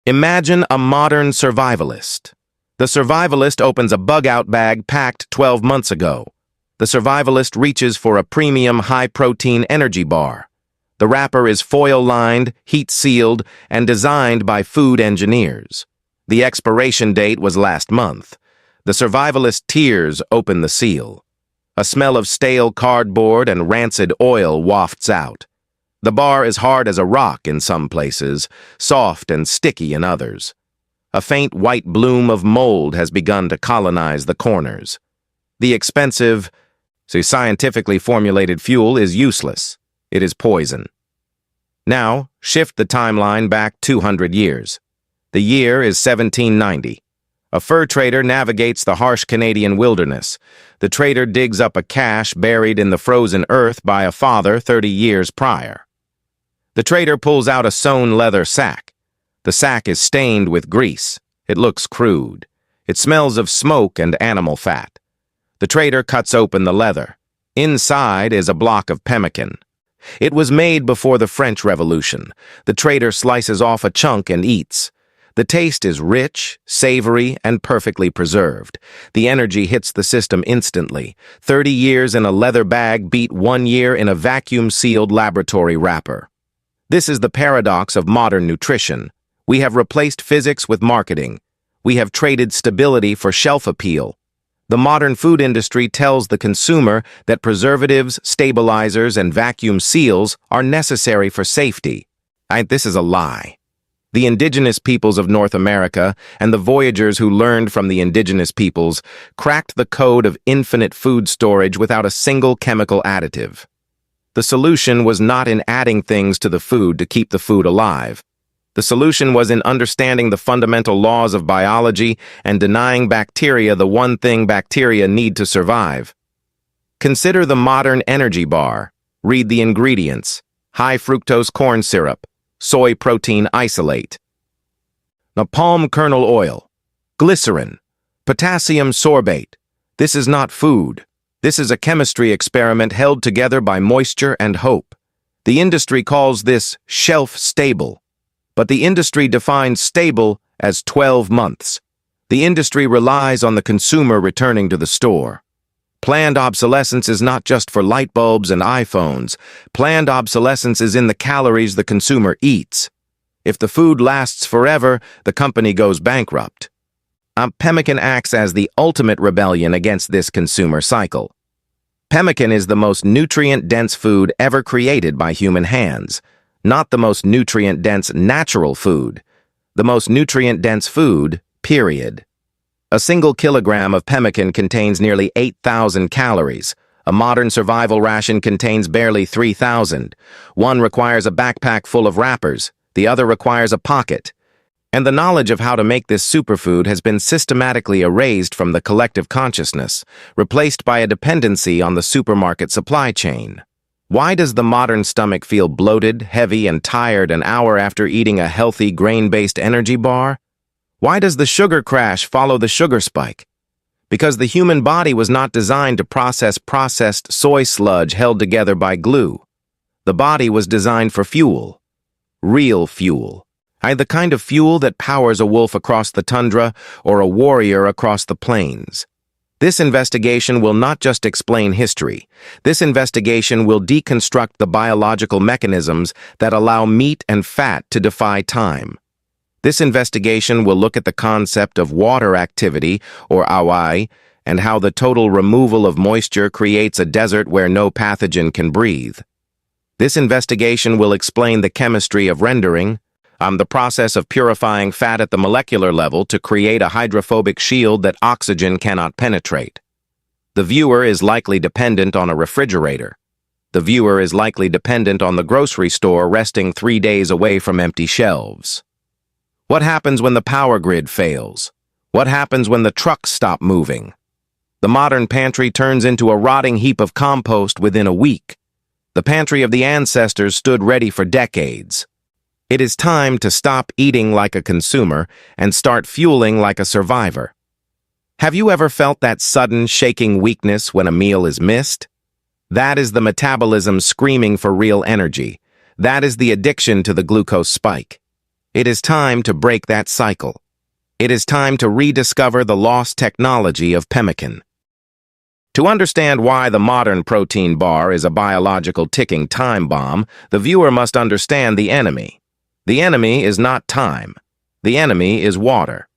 Imagine a modern survivalist. The survivalist opens a bug-out bag packed 12 months ago. The survivalist reaches for a premium high-protein energy bar. The wrapper is foil-lined, heat-sealed, and designed by food engineers. The expiration date was last month. The survivalist tears open the seal. A smell of stale cardboard and rancid oil wafts out. The bar is hard as a rock in some places, soft and sticky in others. A faint white bloom of mold has begun to colonize the corners. The expensive, scientifically formulated fuel is useless. It is poison. Now, shift the timeline back 200 years. The year is 1790. A fur trader navigates the harsh Canadian wilderness. The trader digs up a cache buried in the frozen earth by a father 30 years prior. The trader pulls out a sewn leather sack. The sack is stained with grease. It looks crude. It smells of smoke and animal fat. The trader cuts open the leather. Inside is a block of pemmican. It was made before the French Revolution. The trader slices off a chunk and eats. The taste is rich, savory, and perfectly preserved. The energy hits the system instantly. 30 years in a leather bag beat 1 year in a vacuum-sealed laboratory wrapper. This is the paradox of modern nutrition. We have replaced physics with marketing. We have traded stability for shelf appeal. The modern food industry tells the consumer that preservatives, stabilizers, and vacuum seals are necessary for safety. This is a lie. The indigenous peoples of North America and the voyagers who learned from the indigenous peoples cracked the code of infinite food storage without a single chemical additive. The solution was not in adding things to the food to keep the food alive. The solution was in understanding the fundamental laws of biology and denying bacteria the one thing bacteria need to survive. Consider the modern energy bar. Read the ingredients: high fructose corn syrup, soy protein isolate, palm kernel oil, glycerin, potassium sorbate. This is not food. This is a chemistry experiment held together by moisture and hope. The industry calls this shelf-stable, but the industry defines stable as 12 months. The industry relies on the consumer returning to the store. Planned obsolescence is not just for light bulbs and iPhones. Planned obsolescence is in the calories the consumer eats. If the food lasts forever, the company goes bankrupt. Pemmican acts as the ultimate rebellion against this consumer cycle. Pemmican is the most nutrient-dense food ever created by human hands, not the most nutrient-dense natural food, the most nutrient-dense food, period. A single kilogram of pemmican contains nearly 8,000 calories. A modern survival ration contains barely 3,000. One requires a backpack full of wrappers, the other requires a pocket. And the knowledge of how to make this superfood has been systematically erased from the collective consciousness, replaced by a dependency on the supermarket supply chain. Why does the modern stomach feel bloated, heavy, and tired an hour after eating a healthy grain-based energy bar? Why does the sugar crash follow the sugar spike? Because the human body was not designed to process processed soy sludge held together by glue. The body was designed for fuel. Real fuel. The kind of fuel that powers a wolf across the tundra or a warrior across the plains. This investigation will not just explain history. This investigation will deconstruct the biological mechanisms that allow meat and fat to defy time. This investigation will look at the concept of water activity, or awai, and how the total removal of moisture creates a desert where no pathogen can breathe. This investigation will explain the chemistry of rendering, the process of purifying fat at the molecular level to create a hydrophobic shield that oxygen cannot penetrate. The viewer is likely dependent on a refrigerator. The viewer is likely dependent on the grocery store resting 3 days away from empty shelves. What happens when the power grid fails? What happens when the trucks stop moving? The modern pantry turns into a rotting heap of compost within a week. The pantry of the ancestors stood ready for decades. It is time to stop eating like a consumer and start fueling like a survivor. Have you ever felt that sudden, shaking weakness when a meal is missed? That is the metabolism screaming for real energy. That is the addiction to the glucose spike. It is time to break that cycle. It is time to rediscover the lost technology of pemmican. To understand why the modern protein bar is a biological ticking time bomb, the viewer must understand the enemy. The enemy is not time. The enemy is water.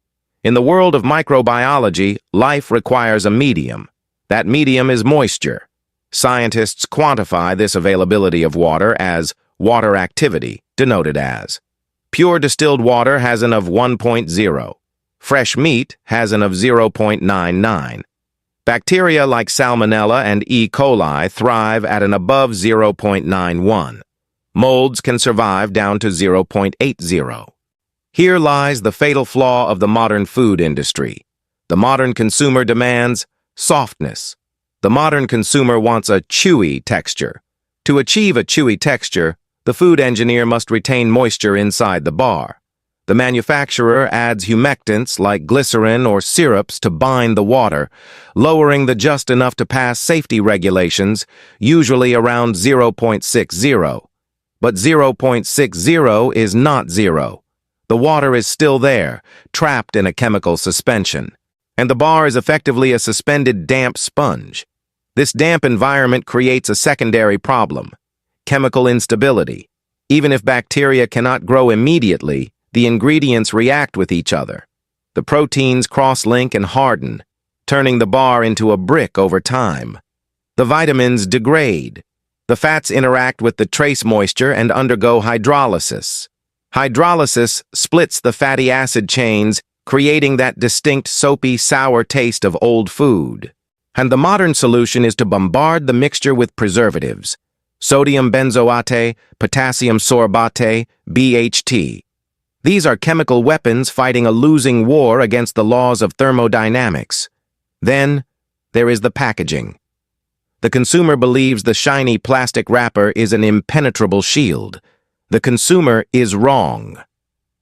In the world of microbiology, life requires a medium. That medium is moisture. Scientists quantify this availability of water as water activity, denoted as. Pure distilled water has an of 1.0. Fresh meat has an of 0.99. Bacteria like Salmonella and E. coli thrive at an above 0.91. Molds can survive down to 0.80. Here lies the fatal flaw of the modern food industry. The modern consumer demands softness. The modern consumer wants a chewy texture. To achieve a chewy texture, the food engineer must retain moisture inside the bar. The manufacturer adds humectants like glycerin or syrups to bind the water, lowering the just enough to pass safety regulations, usually around 0.60. But 0.60 is not zero. The water is still there, trapped in a chemical suspension. And the bar is effectively a suspended damp sponge. This damp environment creates a secondary problem: chemical instability. Even if bacteria cannot grow immediately, the ingredients react with each other. The proteins cross-link and harden, turning the bar into a brick over time. The vitamins degrade. The fats interact with the trace moisture and undergo hydrolysis. Hydrolysis splits the fatty acid chains, creating that distinct soapy, sour taste of old food. And the modern solution is to bombard the mixture with preservatives: sodium benzoate, potassium sorbate, BHT. These are chemical weapons fighting a losing war against the laws of thermodynamics. Then, there is the packaging. The consumer believes the shiny plastic wrapper is an impenetrable shield. The consumer is wrong.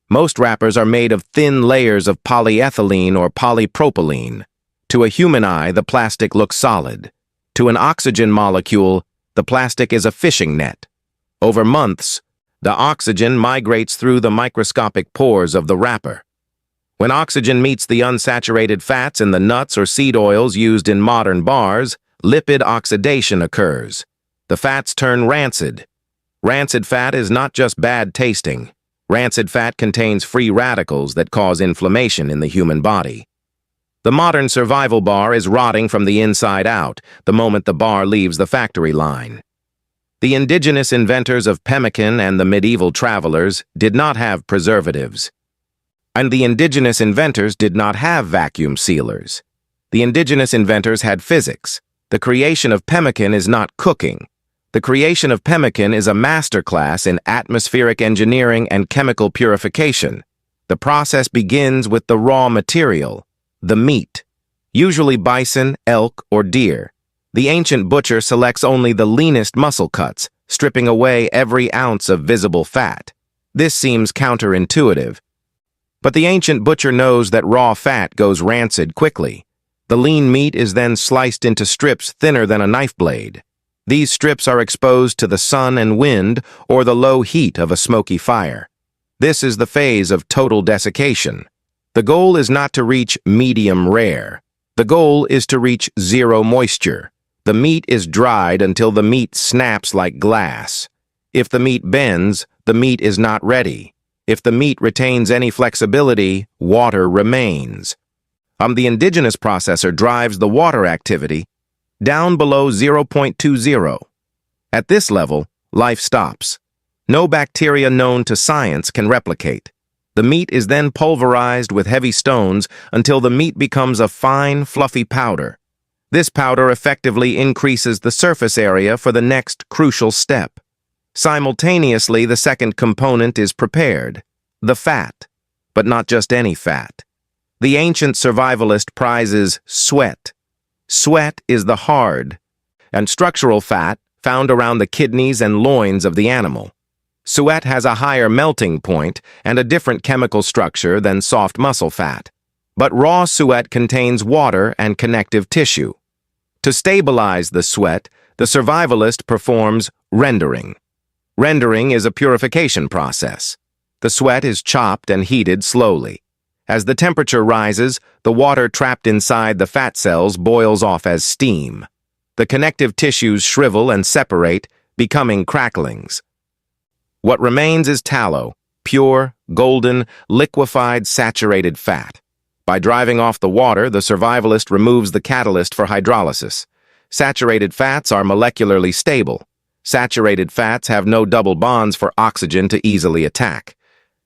Most wrappers are made of thin layers of polyethylene or polypropylene. To a human eye, the plastic looks solid. To an oxygen molecule, the plastic is a fishing net. Over months, the oxygen migrates through the microscopic pores of the wrapper. When oxygen meets the unsaturated fats in the nuts or seed oils used in modern bars, lipid oxidation occurs. The fats turn rancid. Rancid fat is not just bad tasting. Rancid fat contains free radicals that cause inflammation in the human body. The modern survival bar is rotting from the inside out the moment the bar leaves the factory line. The indigenous inventors of pemmican and the medieval travelers did not have preservatives. And the indigenous inventors did not have vacuum sealers. The indigenous inventors had physics. The creation of pemmican is not cooking. The creation of pemmican is a masterclass in atmospheric engineering and chemical purification. The process begins with the raw material, the meat, usually bison, elk, or deer. The ancient butcher selects only the leanest muscle cuts, stripping away every ounce of visible fat. This seems counterintuitive. But the ancient butcher knows that raw fat goes rancid quickly. The lean meat is then sliced into strips thinner than a knife blade. These strips are exposed to the sun and wind or the low heat of a smoky fire. This is the phase of total desiccation. The goal is not to reach medium rare. The goal is to reach zero moisture. The meat is dried until the meat snaps like glass. If the meat bends, the meat is not ready. If the meat retains any flexibility, water remains. The indigenous processor drives the water activity down below 0.20. At this level, life stops. No bacteria known to science can replicate. The meat is then pulverized with heavy stones until the meat becomes a fine, fluffy powder. This powder effectively increases the surface area for the next crucial step. Simultaneously, the second component is prepared, the fat, but not just any fat. The ancient survivalist prizes sweat. Sweat is the hard and structural fat found around the kidneys and loins of the animal. Suet has a higher melting point and a different chemical structure than soft muscle fat. But raw suet contains water and connective tissue. To stabilize the sweat, the survivalist performs rendering. Rendering is a purification process. The sweat is chopped and heated slowly. As the temperature rises, the water trapped inside the fat cells boils off as steam. The connective tissues shrivel and separate, becoming cracklings. What remains is tallow, pure, golden, liquefied, saturated fat. By driving off the water, the survivalist removes the catalyst for hydrolysis. Saturated fats are molecularly stable. Saturated fats have no double bonds for oxygen to easily attack.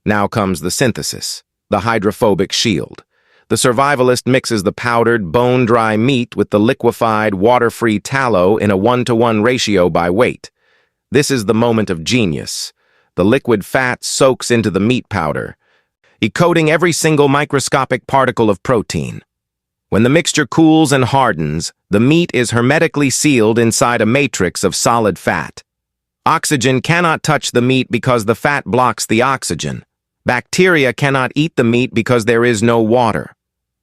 Now comes the synthesis, the hydrophobic shield. The survivalist mixes the powdered, bone-dry meat with the liquefied, water-free tallow in a 1-to-1 ratio by weight. This is the moment of genius. The liquid fat soaks into the meat powder, encoding every single microscopic particle of protein. When the mixture cools and hardens, the meat is hermetically sealed inside a matrix of solid fat. Oxygen cannot touch the meat because the fat blocks the oxygen. Bacteria cannot eat the meat because there is no water.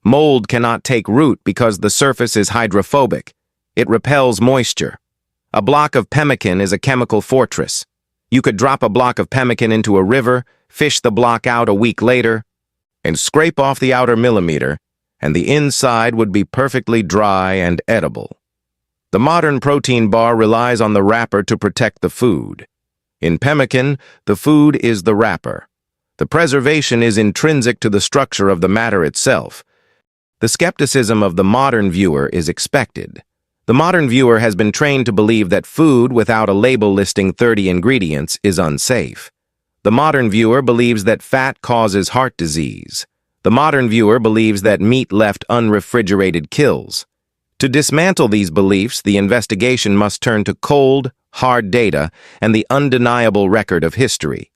Mold cannot take root because the surface is hydrophobic. It repels moisture. A block of pemmican is a chemical fortress. You could drop a block of pemmican into a river, fish the block out a week later, and scrape off the outer millimeter, and the inside would be perfectly dry and edible. The modern protein bar relies on the wrapper to protect the food. In pemmican, the food is the wrapper. The preservation is intrinsic to the structure of the matter itself. The skepticism of the modern viewer is expected. The modern viewer has been trained to believe that food without a label listing 30 ingredients is unsafe. The modern viewer believes that fat causes heart disease. The modern viewer believes that meat left unrefrigerated kills. To dismantle these beliefs, the investigation must turn to cold, hard data and the undeniable record of history.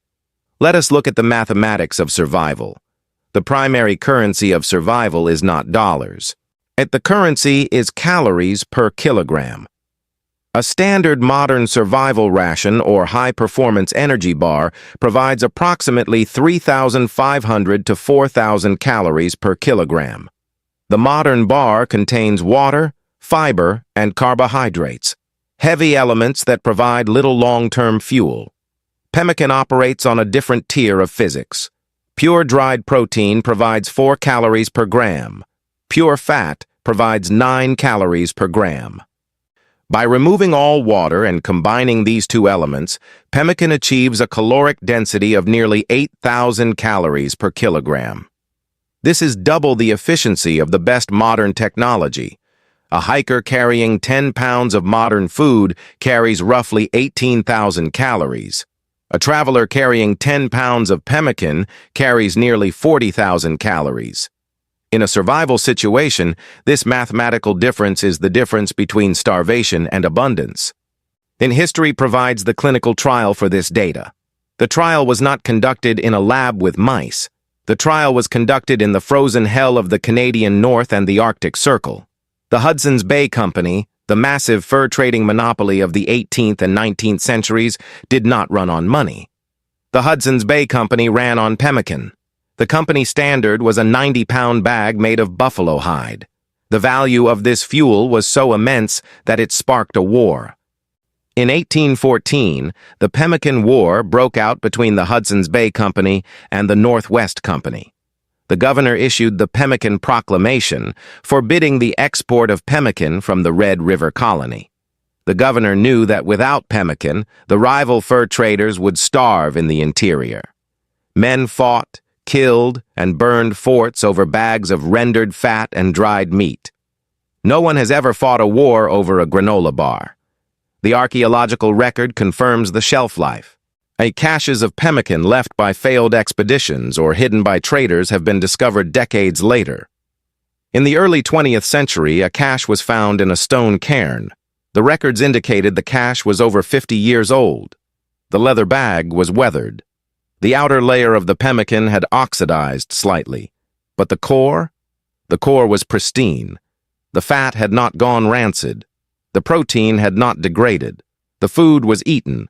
Let us look at the mathematics of survival. The primary currency of survival is not dollars. The currency is calories per kilogram. A standard modern survival ration or high-performance energy bar provides approximately 3,500 to 4,000 calories per kilogram. The modern bar contains water, fiber, and carbohydrates, heavy elements that provide little long-term fuel. Pemmican operates on a different tier of physics. Pure dried protein provides 4 calories per gram. Pure fat provides 9 calories per gram. By removing all water and combining these two elements, pemmican achieves a caloric density of nearly 8,000 calories per kilogram. This is double the efficiency of the best modern technology. A hiker carrying 10 pounds of modern food carries roughly 18,000 calories. A traveler carrying 10 pounds of pemmican carries nearly 40,000 calories. In a survival situation, this mathematical difference is the difference between starvation and abundance. History provides the clinical trial for this data. The trial was not conducted in a lab with mice. The trial was conducted in the frozen hell of the Canadian North and the Arctic Circle. The Hudson's Bay Company, the massive fur trading monopoly of the 18th and 19th centuries, did not run on money. The Hudson's Bay Company ran on pemmican. The company standard was a 90-pound bag made of buffalo hide. The value of this fuel was so immense that it sparked a war. In 1814, the Pemmican War broke out between the Hudson's Bay Company and the Northwest Company. The governor issued the Pemmican Proclamation, forbidding the export of pemmican from the Red River Colony. The governor knew that without pemmican, the rival fur traders would starve in the interior. Men fought, killed, and burned forts over bags of rendered fat and dried meat. No one has ever fought a war over a granola bar. The archaeological record confirms the shelf life. Caches of pemmican left by failed expeditions or hidden by traders have been discovered decades later. In the early 20th century, a cache was found in a stone cairn. The records indicated the cache was over 50 years old. The leather bag was weathered. The outer layer of the pemmican had oxidized slightly, but the core was pristine. The fat had not gone rancid. The protein had not degraded. The food was eaten.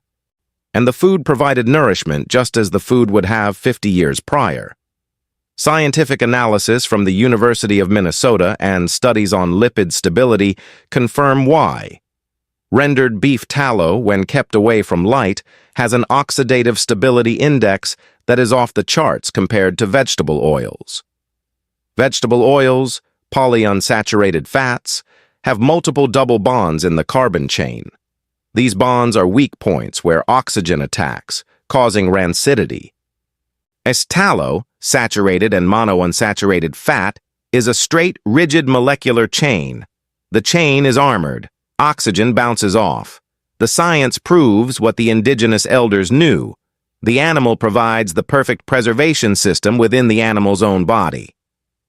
And the food provided nourishment just as the food would have 50 years prior. Scientific analysis from the University of Minnesota and studies on lipid stability confirm why. Rendered beef tallow, when kept away from light, has an oxidative stability index that is off the charts compared to vegetable oils. Vegetable oils, polyunsaturated fats, have multiple double bonds in the carbon chain. These bonds are weak points where oxygen attacks, causing rancidity. As tallow, saturated and monounsaturated fat, is a straight, rigid molecular chain. The chain is armored. Oxygen bounces off. The science proves what the indigenous elders knew. The animal provides the perfect preservation system within the animal's own body.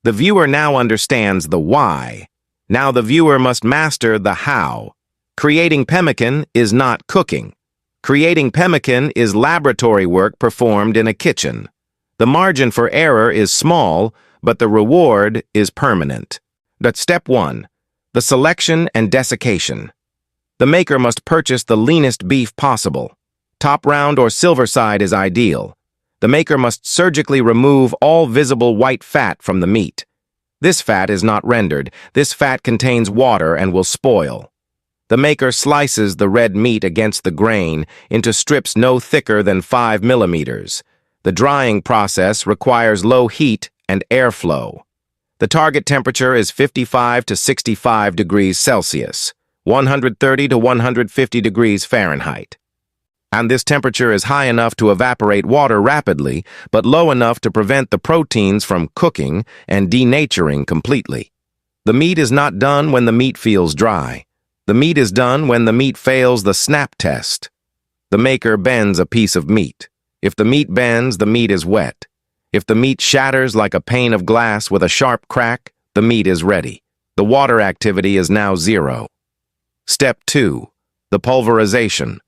The viewer now understands the why. Now the viewer must master the how. Creating pemmican is not cooking. Creating pemmican is laboratory work performed in a kitchen. The margin for error is small, but the reward is permanent. That's step 1. The selection and desiccation. The maker must purchase the leanest beef possible. Top round or silver side is ideal. The maker must surgically remove all visible white fat from the meat. This fat is not rendered. This fat contains water and will spoil. The maker slices the red meat against the grain into strips no thicker than 5 millimeters. The drying process requires low heat and airflow. The target temperature is 55 to 65 degrees Celsius, 130 to 150 degrees Fahrenheit. And this temperature is high enough to evaporate water rapidly, but low enough to prevent the proteins from cooking and denaturing completely. The meat is not done when the meat feels dry. The meat is done when the meat fails the snap test. The maker bends a piece of meat. If the meat bends, the meat is wet. If the meat shatters like a pane of glass with a sharp crack, the meat is ready. The water activity is now 0. Step 2. The pulverization.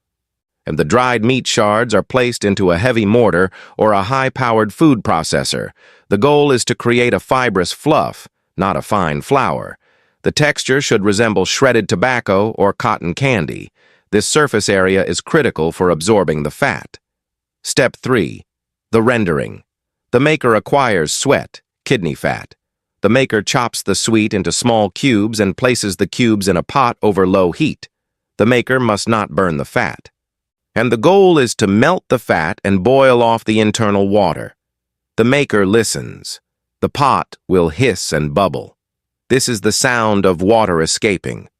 And the dried meat shards are placed into a heavy mortar or a high-powered food processor. The goal is to create a fibrous fluff, not a fine flour. The texture should resemble shredded tobacco or cotton candy. This surface area is critical for absorbing the fat. Step 3. The rendering. The maker acquires sweat, kidney fat. The maker chops the sweet into small cubes and places the cubes in a pot over low heat. The maker must not burn the fat. And the goal is to melt the fat and boil off the internal water. The maker listens. The pot will hiss and bubble. This is the sound of water escaping.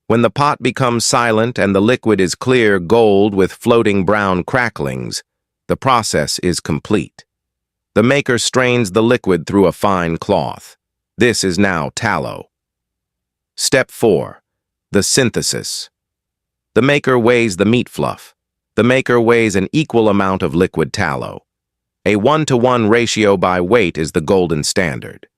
When the pot becomes silent and the liquid is clear gold with floating brown cracklings, the process is complete. The maker strains the liquid through a fine cloth. This is now tallow. Step 4. The synthesis. The maker weighs the meat fluff. The maker weighs an equal amount of liquid tallow. A 1-to-1 ratio by weight is the golden standard.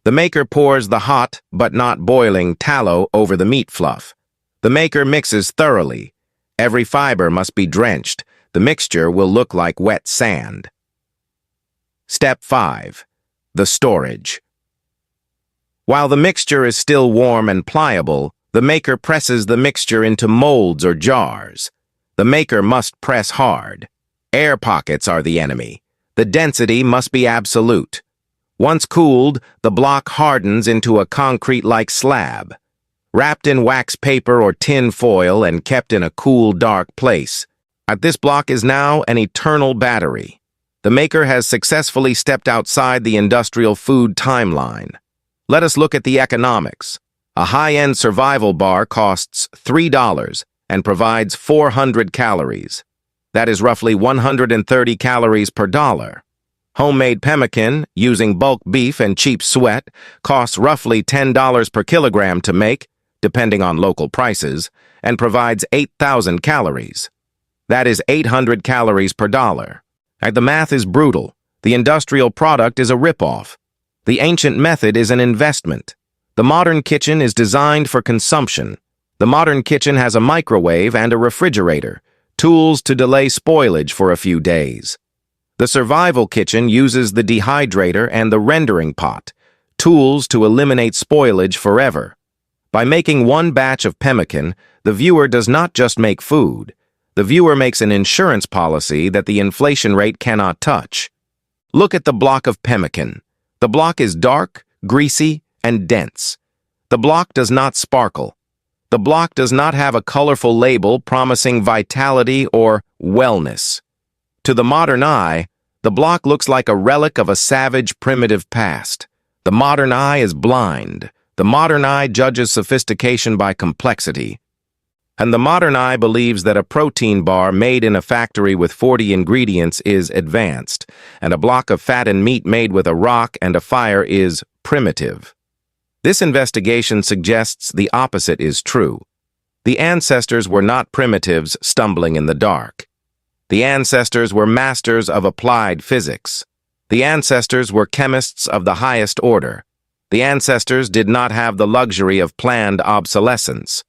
The maker pours the hot, but not boiling, tallow over the meat fluff. The maker mixes thoroughly. Every fiber must be drenched. The mixture will look like wet sand. Step 5. The storage. While the mixture is still warm and pliable, the maker presses the mixture into molds or jars. The maker must press hard. Air pockets are the enemy. The density must be absolute. Once cooled, the block hardens into a concrete-like slab. Wrapped in wax paper or tin foil and kept in a cool, dark place. This block is now an eternal battery. The maker has successfully stepped outside the industrial food timeline. Let us look at the economics. A high-end survival bar costs $3 and provides 400 calories. That is roughly 130 calories per dollar. Homemade pemmican, using bulk beef and cheap sweat, costs roughly $10 per kilogram to make, depending on local prices, and provides 8,000 calories. That is 800 calories per dollar. The math is brutal. The industrial product is a ripoff. The ancient method is an investment. The modern kitchen is designed for consumption. The modern kitchen has a microwave and a refrigerator, tools to delay spoilage for a few days. The survival kitchen uses the dehydrator and the rendering pot, tools to eliminate spoilage forever. By making one batch of pemmican, the viewer does not just make food. The viewer makes an insurance policy that the inflation rate cannot touch. Look at the block of pemmican. The block is dark, greasy, and dense. The block does not sparkle. The block does not have a colorful label promising vitality or wellness. To the modern eye, the block looks like a relic of a savage, primitive past. The modern eye is blind. The modern eye judges sophistication by complexity. And the modern eye believes that a protein bar made in a factory with 40 ingredients is advanced, and a block of fat and meat made with a rock and a fire is primitive. This investigation suggests the opposite is true. The ancestors were not primitives stumbling in the dark. The ancestors were masters of applied physics. The ancestors were chemists of the highest order. The ancestors did not have the luxury of planned obsolescence.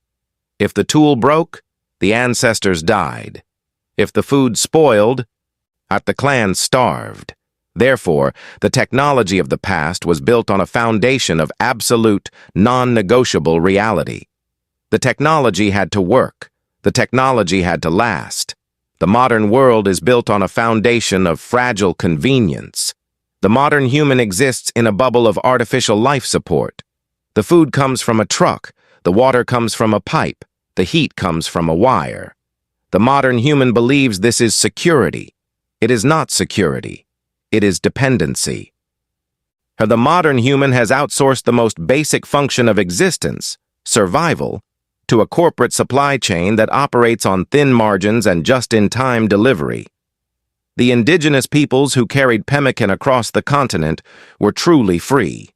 If the tool broke, the ancestors died. If the food spoiled, the clan starved. Therefore, the technology of the past was built on a foundation of absolute, non-negotiable reality. The technology had to work. The technology had to last. The modern world is built on a foundation of fragile convenience. The modern human exists in a bubble of artificial life support. The food comes from a truck. The water comes from a pipe. The heat comes from a wire. The modern human believes this is security. It is not security. It is dependency. The modern human has outsourced the most basic function of existence, survival, to a corporate supply chain that operates on thin margins and just-in-time delivery. The indigenous peoples who carried pemmican across the continent were truly free.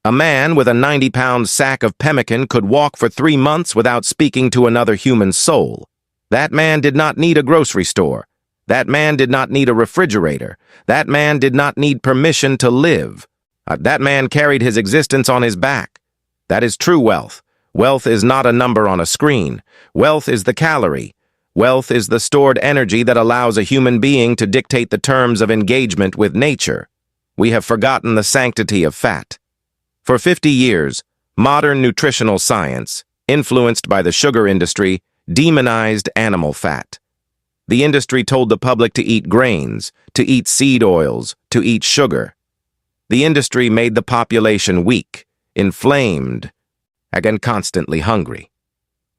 A man with a 90-pound sack of pemmican could walk for 3 months without speaking to another human soul. That man did not need a grocery store. That man did not need a refrigerator. That man did not need permission to live. That man carried his existence on his back. That is true wealth. Wealth is not a number on a screen. Wealth is the calorie. Wealth is the stored energy that allows a human being to dictate the terms of engagement with nature. We have forgotten the sanctity of fat. For 50 years, modern nutritional science, influenced by the sugar industry, demonized animal fat. The industry told the public to eat grains, to eat seed oils, to eat sugar. The industry made the population weak, inflamed, and constantly hungry.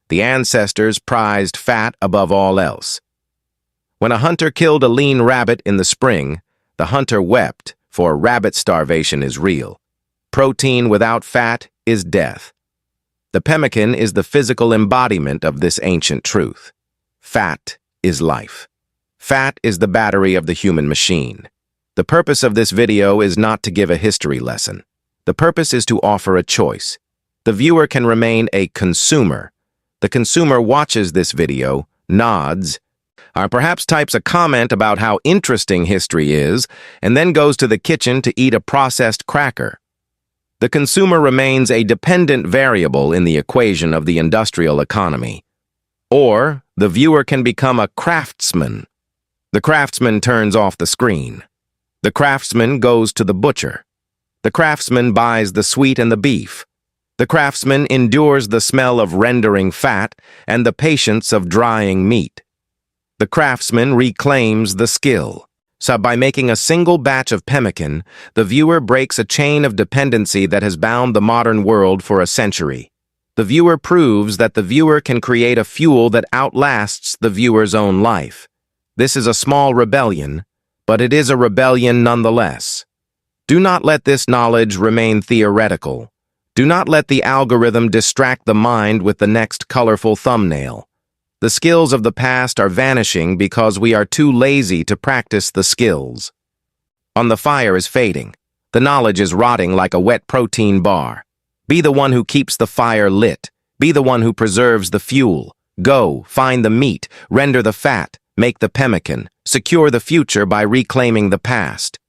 The ancestors prized fat above all else. When a hunter killed a lean rabbit in the spring, the hunter wept, for rabbit starvation is real. Protein without fat is death. The pemmican is the physical embodiment of this ancient truth. Fat is life. Fat is the battery of the human machine. The purpose of this video is not to give a history lesson. The purpose is to offer a choice. The viewer can remain a consumer. The consumer watches this video, nods, or perhaps types a comment about how interesting history is, and then goes to the kitchen to eat a processed cracker. The consumer remains a dependent variable in the equation of the industrial economy. Or, the viewer can become a craftsman. The craftsman turns off the screen. The craftsman goes to the butcher. The craftsman buys the sweet and the beef. The craftsman endures the smell of rendering fat and the patience of drying meat. The craftsman reclaims the skill. So by making a single batch of pemmican, the viewer breaks a chain of dependency that has bound the modern world for a century. The viewer proves that the viewer can create a fuel that outlasts the viewer's own life. This is a small rebellion, but it is a rebellion nonetheless. Do not let this knowledge remain theoretical. Do not let the algorithm distract the mind with the next colorful thumbnail. The skills of the past are vanishing because we are too lazy to practice the skills. The fire is fading. The knowledge is rotting like a wet protein bar. Be the one who keeps the fire lit. Be the one who preserves the fuel. Go, find the meat, render the fat, make the pemmican, secure the future by reclaiming the past.